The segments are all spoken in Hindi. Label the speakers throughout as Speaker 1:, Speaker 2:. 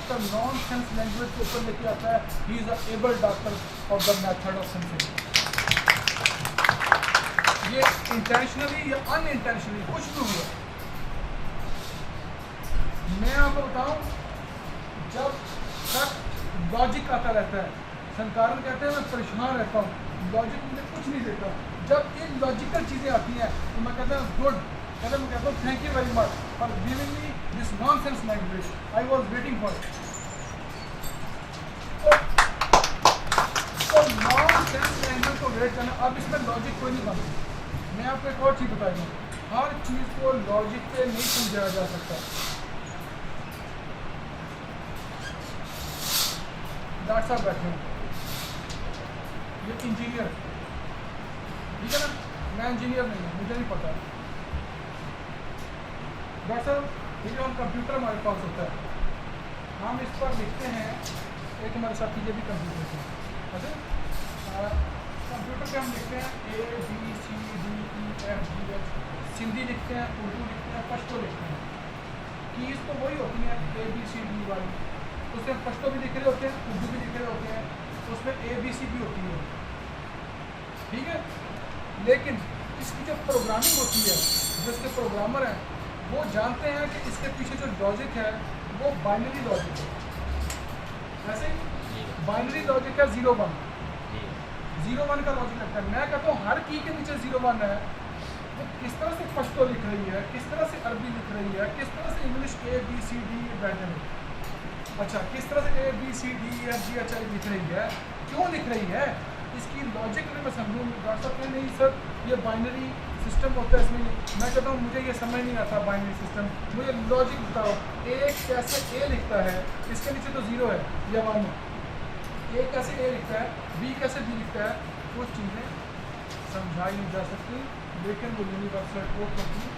Speaker 1: डॉक्टर नॉन सेंस लैंग्वेज के ऊपर लेके आता है, he is a able doctor of the method of sensing. ये इंटेंशनली या अनइंटेंशनली कुछ भी हुआ। मैं आपको बताऊं, जब तक लॉजिक आता रहता है, संकारण कहते हैं मैं परेशान रहता हूँ, लॉजिक मुझे कुछ नहीं देता। जब ये लॉजिकल चीज़ें आती हैं तो मैं कहता हूँ गुड, कहते मैं कहता हूँ thank you very much for giving me this nonsense language, I was waiting for it. तो नॉनसेंस लैंग्वेज को वेट करना, अब इसमें लॉजिक कोई नहीं बनता। मैं आपको एक और चीज़ बता दूँ, हर चीज़ को लॉजिक पे नहीं समझाया जा सकता। डॉक्टर साहब बैठे हैं, ये इंजीनियर, ठीक है ना, मैं इंजीनियर नहीं हूँ, मुझे नहीं पता। डॉक्टर साहब, ये जो हम कंप्यूटर हमारे पास होता है, हम इस पर लिखते हैं, एक हमारे साथी ये भी कंप्यूटर से, अच्छा कंप्यूटर पे हम लिखते हैं ABCDEFGH, सिंधी लिखते हैं, उर्दू लिखते हैं, पश्तो लिखते हैं। कीज़ तो वही होती हैं ABCD वाली, उसमें पश्तो भी लिख रहे होते हैं, उर्दू भी लिख रहे होते हैं, उसमें ABC भी होती है, ठीक है। लेकिन इसकी जो प्रोग्रामिंग होती है, जो इसके प्रोग्रामर हैं वो जानते हैं कि इसके पीछे जो लॉजिक है वो बाइनरी लॉजिक है। ऐसे बाइनरी लॉजिक है 0-1, 0-1 का लॉजिक लगता है। मैं कहता हूँ हर की के नीचे 0-1 है, वो किस तरह से पश्तो लिख रही है, किस तरह से अरबी लिख रही है, किस तरह से इंग्लिश ABCD बैठे, अच्छा किस तरह से ABCDEFGH लिख रही है, क्यों लिख रही है, इसकी लॉजिक में मैं समझूँ। डॉक्टर साहब नहीं सर ये बाइनरी सिस्टम होता है इसमें, मैं कहता हूँ मुझे ये समझ नहीं आता बाइनरी सिस्टम, मुझे लॉजिक बताओ। A कैसे A लिखता है, इसके नीचे तो 0 है या 1 है, A कैसे A लिखता है, B कैसे B लिखता है, कुछ चीज़ें समझाई नहीं जा सकती, लेकिन वो यूनिवर्सल ट्रूथ होती है।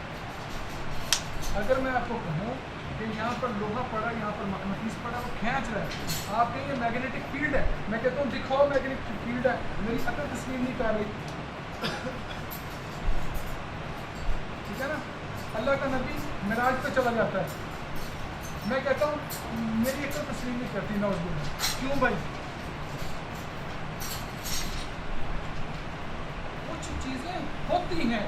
Speaker 1: अगर मैं आपको कहूँ कि यहाँ पर लोहा पड़ा, यहाँ पर मैग्नेटिक पड़ा, वो खींच रहा है, आप कहेंगे मैग्नेटिक फील्ड है, मैं कहता हूँ दिखाओ मैग्नेटिक फील्ड है, मेरी अकल तस्लीम नहीं कर रही, ठीक है ना। अल्लाह का नबी मिराज पे चला जाता है, मैं कहता हूँ मेरी अकल तस्लीम नहीं करती, नौजवान क्यों भाई। कुछ चीज़ें होती हैं,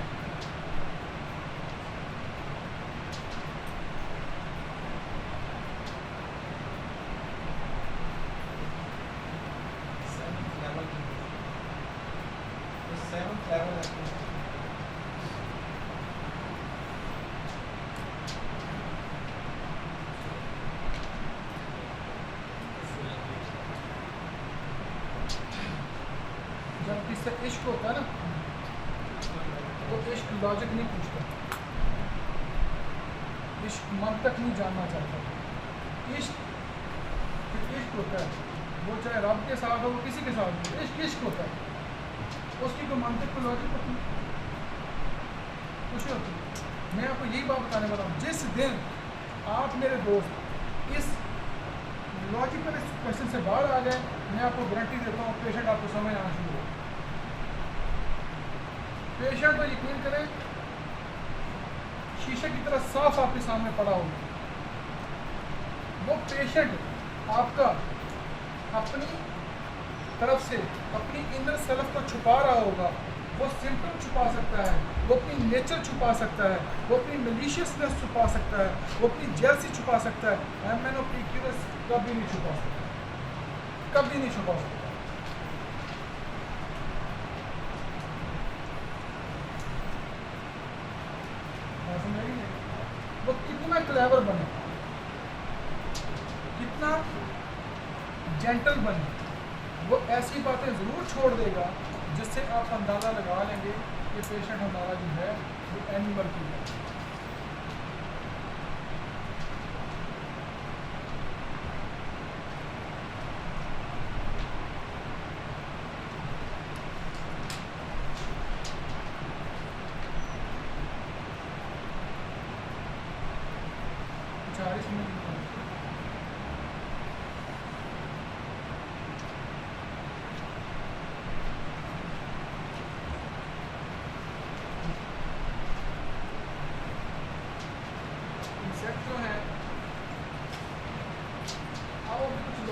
Speaker 1: जब किससे इश्क होता है ना तो इश्क लॉजिक नहीं पूछता, इश्क मन तक नहीं जानना चाहता। इश्क होता है, वो चाहे रब के साथ हो, वो किसी के साथ हो, इश्क होता है, उसकी कोई मंतक को लॉजिक होती है, कुछ होती है। मैं आपको यही बात बताने वाला हूँ, जिस दिन आप मेरे दोस्त इस लॉजिकल क्वेश्चन से बाहर आ गए, मैं आपको गारंटी देता हूँ पेशेंट आपको समझ आना शुरू हो। पेशेंट को यकीन करें शीशे की तरह साफ आपके सामने पड़ा होगा, वो पेशेंट आपका अपनी तरफ से अपनी इनर सेल्फ को छुपा रहा होगा, वो सिम्टम छुपा सकता है, वो अपनी नेचर छुपा सकता है, वो अपनी मलिशियसनेस छुपा सकता है, वो अपनी जेलसी छुपा सकता है, एमएनओपीक्यूएस कभी नहीं छुपा सकता, कभी नहीं छुपा सकता। वो कितना क्लेवर बने, कितना जेंटल बने, वो ऐसी बातें ज़रूर छोड़ देगा जिससे आप अंदाज़ा लगा लेंगे कि पेशेंट हमारा जो है वो एनिमल की है।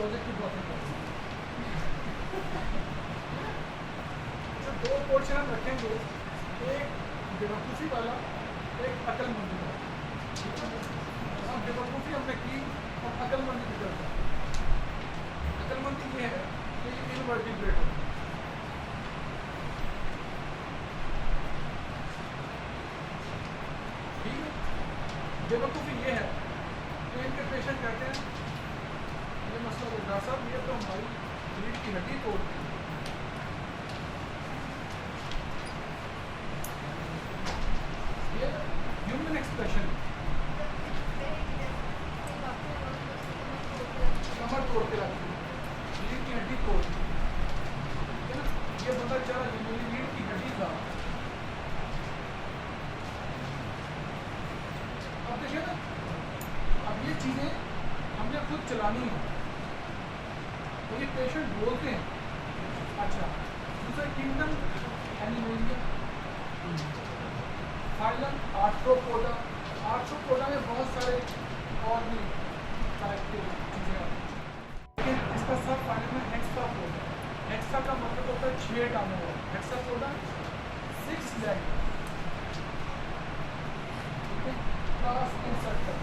Speaker 1: लॉजिक की बातें कर रहे हैं। अच्छा, दो पोर्शन हम रखेंगे, एक बेवकूफ़ी वाला, एक अक्लमंदी वाला। ठीक है, अब बेवकूफ़ी हमने की और अक्लमंदी की तरफ जाते हैं। अक्लमंदी ये है कि ये इनवर्टिब्रेट है। ठीक है, बेवकूफ़ी ये है कि इनके पेशेंट कहते हैं ये मसला तो डॉक्टर साहब ये तो हमारी रीढ़ की हड्डी तोड़ दी। ये ह्यूमन एक्सप्रेशन, कमर तोड़ के रखती है, रीढ़ की हड्डी तोड़ दी। ठीक है ना, ये बंदा चला कि मेरी रीढ़ की हड्डी था। अब देखिए ना, अब ये चीज़ें हमने खुद चलानी है तो ये पेशेंट बोलते हैं। अच्छा, दूसरा kingdom animalia, phylum arthropoda. Arthropoda में बहुत सारे और भी टाइप के चीज़ें आती हैं, लेकिन इसका सब फाइलम है हेक्सापोडा। हेक्सा का मतलब होता है 6 टांगों वाला, हेक्सापोडा 6 लेग। ठीक है, क्लास इंसेक्टा।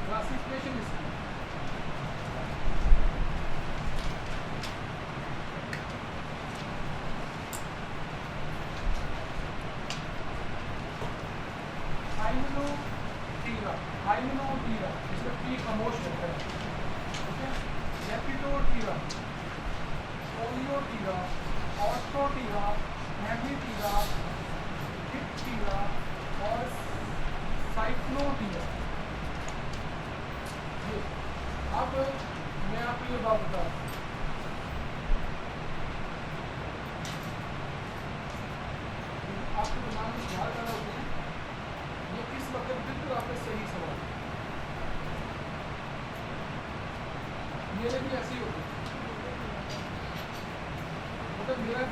Speaker 1: क्लासिफिकेशन इसकी हाइमेनोटीरा, हाइमेनोटीरा इसका टी खामोश होता है। ठीक है, लेपिडोटीरा, ओलियोटीरा, ऑस्ट्रोटीरा, हेमिटीरा, डिप्टीरा और साइक्लोटीरा। ये अब मैं आपको ये बात बता दूं, आपके दिमाग में ख्याल कर रहे होते हैं ये किस वक्त बिल्कुल आपके सही सवाल है। मेरे भी ऐसे ही होते हैं, मतलब मेरा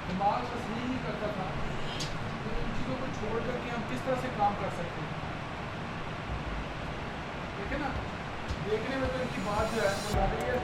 Speaker 1: दिमाग बस यही नहीं करता था कि इन चीज़ों को छोड़ करके हम किस तरह से काम कर सकते हैं। ठीक है ना, देखने में तो इनकी बात जो है वो लग रही है